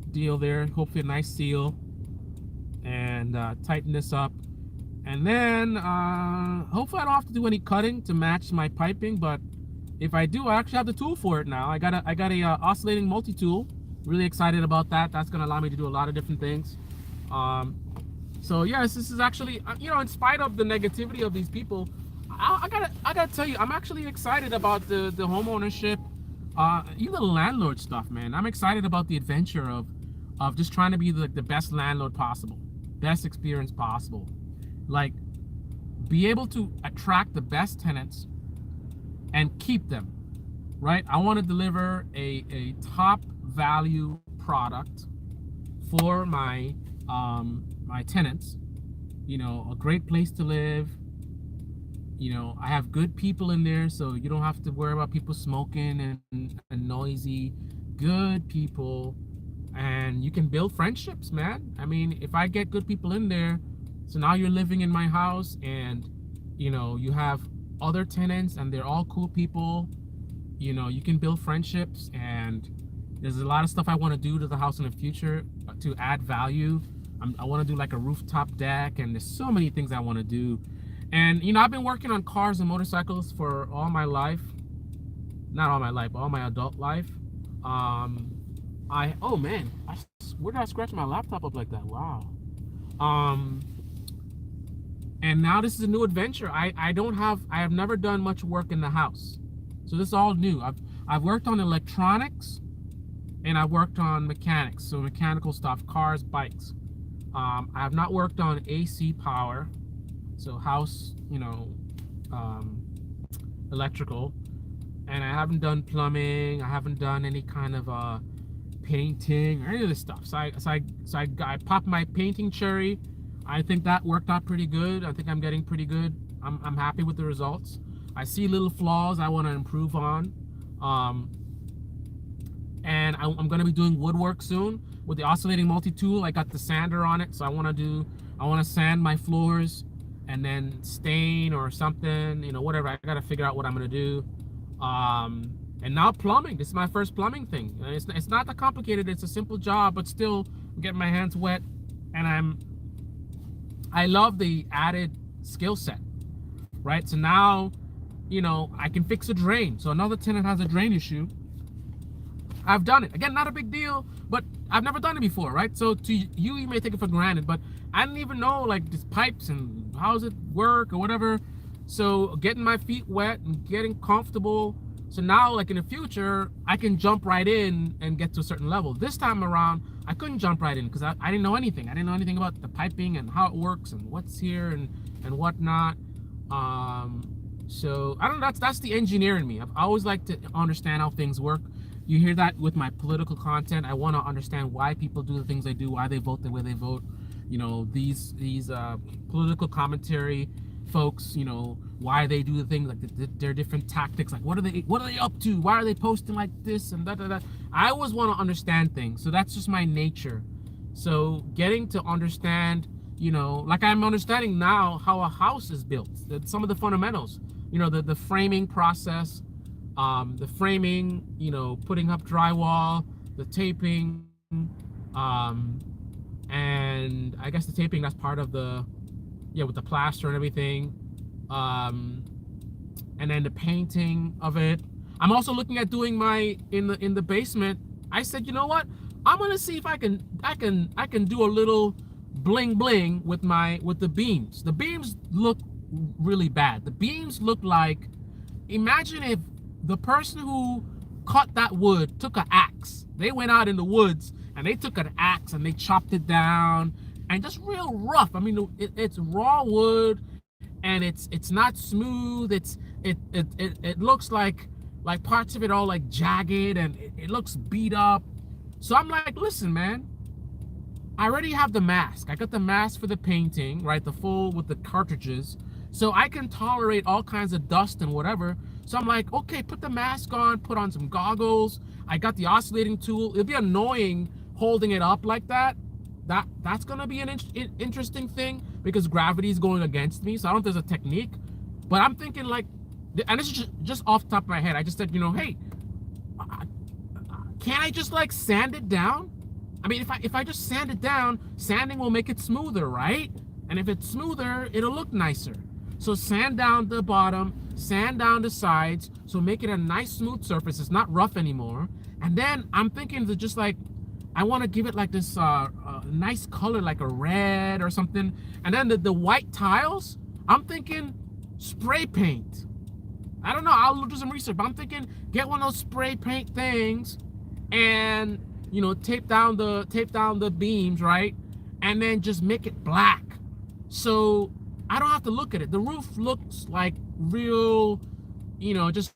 Speaker 1: deal there, hopefully a nice seal, and tighten this up, and then hopefully I don't have to do any cutting to match my piping. But if I do, I actually have the tool for it now. I got a oscillating multi-tool. Really excited about that. That's gonna allow me to do a lot of different things. So yes, this is actually, you know, in spite of the negativity of these people, I gotta tell you, I'm actually excited about the home ownership, even the landlord stuff, man. I'm excited about the adventure of just trying to be the best landlord possible, best experience possible. Like, be able to attract the best tenants and keep them, right? I want to deliver a top value product for my my tenants. You know, a great place to live. You know, I have good people in there, so you don't have to worry about people smoking and noisy. Good people, and you can build friendships, man. I mean, if I get good people in there, so now you're living in my house, and you know, you have other tenants and they're all cool people. You know, you can build friendships, and there's a lot of stuff I want to do to the house in the future to add value. I want to do like a rooftop deck, and there's so many things I want to do. And you know, I've been working on cars and motorcycles for all my life. Not all my life, but all my adult life. Oh man, where did I scratch my laptop up like that? Wow. And now this is a new adventure. I have never done much work in the house, so this is all new. I've worked on electronics, and I've worked on mechanics, so mechanical stuff, cars, bikes. I have not worked on AC power, so house, you know, electrical, and I haven't done plumbing. I haven't done any kind of painting or any of this stuff. So I popped my painting cherry. I think that worked out pretty good. I think I'm getting pretty good. I'm happy with the results. I see little flaws I want to improve on. And I'm going to be doing woodwork soon with the oscillating multi-tool. I got the sander on it, so I want to sand my floors and then stain or something, you know, whatever. I got to figure out what I'm going to do. And now plumbing. This is my first plumbing thing. It's not that complicated. It's a simple job, but still I'm getting my hands wet, and I love the added skill set, right? So now, you know, I can fix a drain. So another tenant has a drain issue. I've done it. Again, not a big deal, but I've never done it before, right? So to you, you may take it for granted, but I didn't even know like these pipes and how does it work or whatever. So getting my feet wet and getting comfortable. So now, like in the future, I can jump right in and get to a certain level. This time around, I couldn't jump right in because I didn't know anything. I didn't know anything about the piping and how it works and what's here and whatnot. So I don't know. That's the engineer in me. I always like to understand how things work. You hear that with my political content. I want to understand why people do the things they do, why they vote the way they vote. You know, these political commentary folks, you know, why they do the things, like their different tactics, like what are they up to? Why are they posting like this and that? I always want to understand things. So that's just my nature. So getting to understand, you know, like I'm understanding now how a house is built, some of the fundamentals, you know, the framing process, the framing, you know, putting up drywall, the taping, and I guess the taping, that's part of the, yeah, with the plaster and everything, and then the painting of it. I'm also looking at doing my in the basement. I said, you know what? I'm gonna see if I can do a little bling bling with the beams. The beams look really bad. The beams look like, imagine if the person who cut that wood took an axe. They went out in the woods and they took an axe and they chopped it down, and just real rough. I mean, it's raw wood, and it's not smooth. It looks like parts of it all like jagged, and it looks beat up. So I'm like, listen, man, I already have the mask. I got the mask for the painting, right? The full with the cartridges. So I can tolerate all kinds of dust and whatever. So I'm like, okay, put the mask on, put on some goggles. I got the oscillating tool. It'll be annoying holding it up like that. That's gonna be an interesting thing, because gravity is going against me. So I don't know if there's a technique, but I'm thinking like, and this is just off the top of my head. I just said, you know, hey, can't I just like sand it down? I mean, if I just sand it down, sanding will make it smoother, right? And if it's smoother, it'll look nicer. So sand down the bottom, sand down the sides, so make it a nice smooth surface. It's not rough anymore. And then I'm thinking to just like, I want to give it like this nice color, like a red or something. And then the white tiles, I'm thinking spray paint. I don't know, I'll do some research, but I'm thinking get one of those spray paint things and, you know, tape down the beams, right? And then just make it black. So I don't have to look at it. The roof looks like real, you know, it's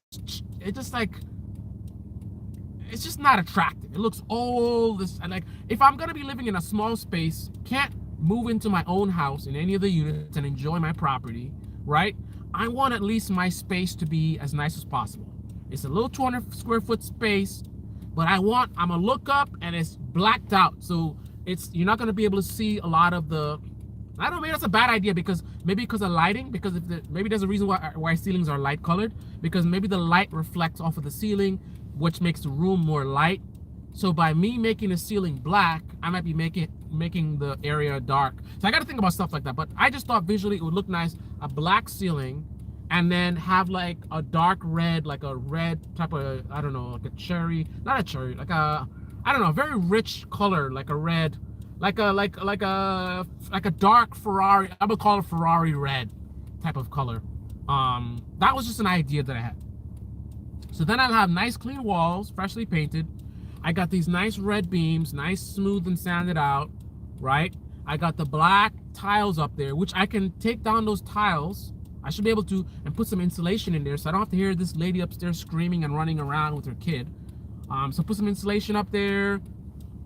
Speaker 1: just not attractive. It looks all this, and like, if I'm gonna be living in a small space, can't move into my own house in any of the units and enjoy my property, right? I want at least my space to be as nice as possible. It's a little 200 square foot space, but I'm gonna look up and it's blacked out. So you're not gonna be able to see a lot of the, I don't know, maybe that's a bad idea, because maybe because of lighting, because maybe there's a reason why ceilings are light colored, because maybe the light reflects off of the ceiling, which makes the room more light. So by me making the ceiling black, I might be making the area dark. So I got to think about stuff like that. But I just thought visually it would look nice, a black ceiling, and then have like a dark red, like a red type of, I don't know, like a cherry, not a cherry, like a, I don't know, very rich color, like a red, like a dark Ferrari. I would call it Ferrari red type of color. That was just an idea that I had. So then I'll have nice clean walls, freshly painted. I got these nice red beams, nice smooth and sanded out, right? I got the black tiles up there, which I can take down those tiles. I should be able to, and put some insulation in there, so I don't have to hear this lady upstairs screaming and running around with her kid. So put some insulation up there,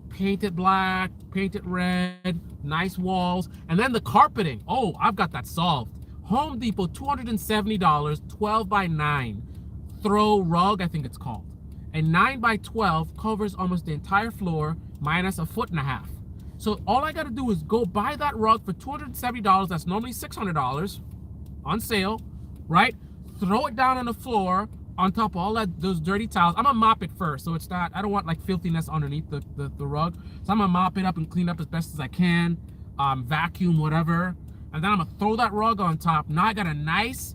Speaker 1: paint it black, paint it red, nice walls. And then the carpeting. Oh, I've got that solved. Home Depot, $270, 12 by 9. Throw rug, I think it's called. A 9 by 12 covers almost the entire floor, minus 1.5 feet. So all I gotta do is go buy that rug for $270. That's normally $600 on sale, right? Throw it down on the floor on top of all those dirty tiles. I'm gonna mop it first, so it's not, I don't want like filthiness underneath the rug. So I'm gonna mop it up and clean up as best as I can, vacuum, whatever. And then I'm gonna throw that rug on top. Now I got a nice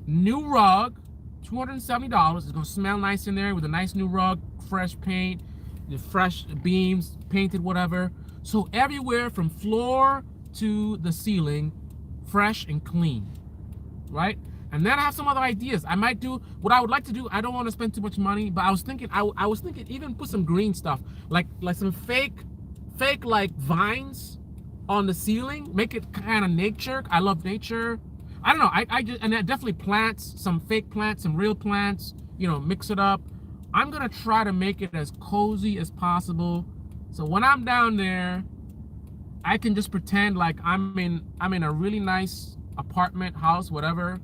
Speaker 1: new rug, $270. It's gonna smell nice in there with a nice new rug, fresh paint, the fresh beams, painted, whatever. So everywhere from floor to the ceiling, fresh and clean, right? And then I have some other ideas. I might do what I would like to do. I don't want to spend too much money, but I was thinking even put some green stuff, like some fake like vines on the ceiling. Make it kind of nature. I love nature. I don't know. I just, and definitely plants, some fake plants, some real plants. You know, mix it up. I'm gonna try to make it as cozy as possible. So when I'm down there, I can just pretend like I'm in a really nice apartment, house, whatever.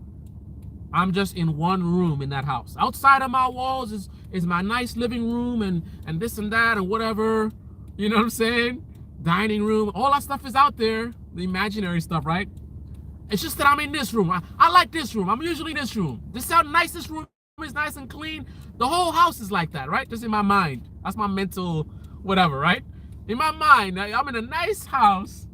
Speaker 1: I'm just in one room in that house. Outside of my walls is my nice living room and this and that and whatever. You know what I'm saying? Dining room, all that stuff is out there. The imaginary stuff, right? It's just that I'm in this room. I like this room. I'm usually in this room. This is how nice this room is nice and clean, the whole house is like that, right? Just in my mind. That's my mental whatever, right? In my mind, I'm in a nice house,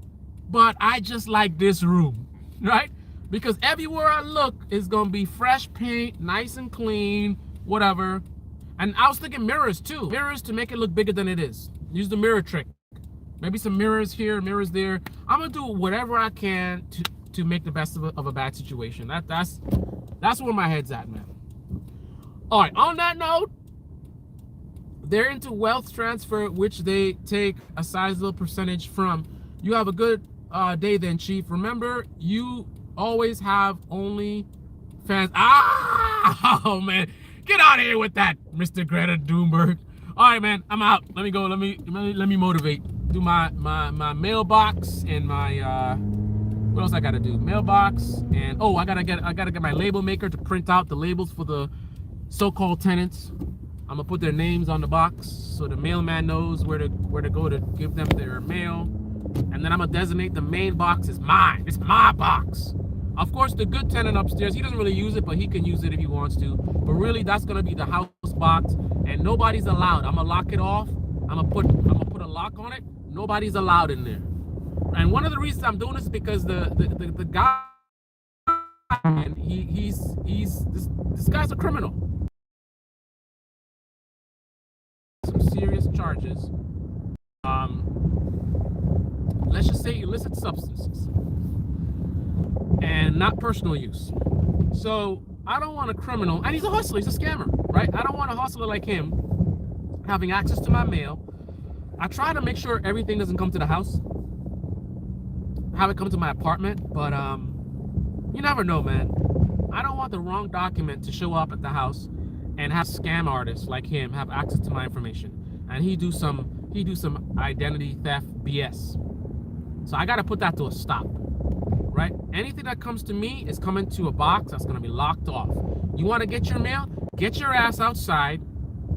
Speaker 1: but I just like this room, right? Because everywhere I look is gonna be fresh paint, nice and clean, whatever. And I was thinking mirrors too. Mirrors to make it look bigger than it is. Use the mirror trick. Maybe some mirrors here, mirrors there. I'm gonna do whatever I can to make the best of a bad situation. That's where my head's at, man. All right, on that note, they're into wealth transfer, which they take a sizable percentage from. You have a good day then, Chief. Remember, you always have only fans. Oh, man. Get out of here with that, Mr. Greta Thunberg. All right, man, I'm out. Let me go. Let me motivate. Do my mailbox and my what else I gotta do? Mailbox and oh, I gotta get my label maker to print out the labels for the so-called tenants. I'm gonna put their names on the box so the mailman knows where to go to give them their mail. And then I'm gonna designate the main box as mine. It's my box. Of course, the good tenant upstairs, he doesn't really use it, but he can use it if he wants to. But really, that's gonna be the house box, and nobody's allowed. I'm gonna lock it off. I'm gonna put a lock on it. Nobody's allowed in there. And one of the reasons I'm doing this is because the guy, and this guy's a criminal. Some serious charges. Let's just say illicit substances and not personal use. So I don't want a criminal, and he's a hustler, he's a scammer, right? I don't want a hustler like him having access to my mail. I try to make sure everything doesn't come to the house, have it come to my apartment, but you never know, man. I don't want the wrong document to show up at the house and have scam artists like him have access to my information, and he do some identity theft BS. So I got to put that to a stop, right? Anything that comes to me is coming to a box that's going to be locked off. You want to get your mail? Get your ass outside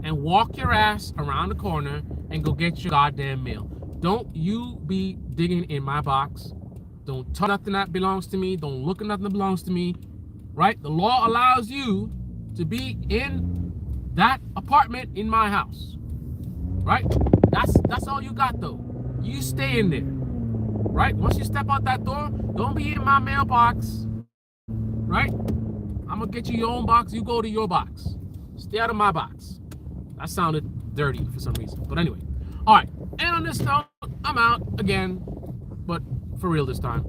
Speaker 1: and walk your ass around the corner and go get your goddamn mail. Don't you be digging in my box. Don't touch nothing that belongs to me. Don't look at nothing that belongs to me, right? The law allows you to be in that apartment in my house, right? That's all you got, though. You stay in there, right? Once you step out that door, don't be in my mailbox, right? I'm gonna get you your own box. You go to your box. Stay out of my box. That sounded dirty for some reason, but anyway. All right, and on this note, I'm out again, but for real this time.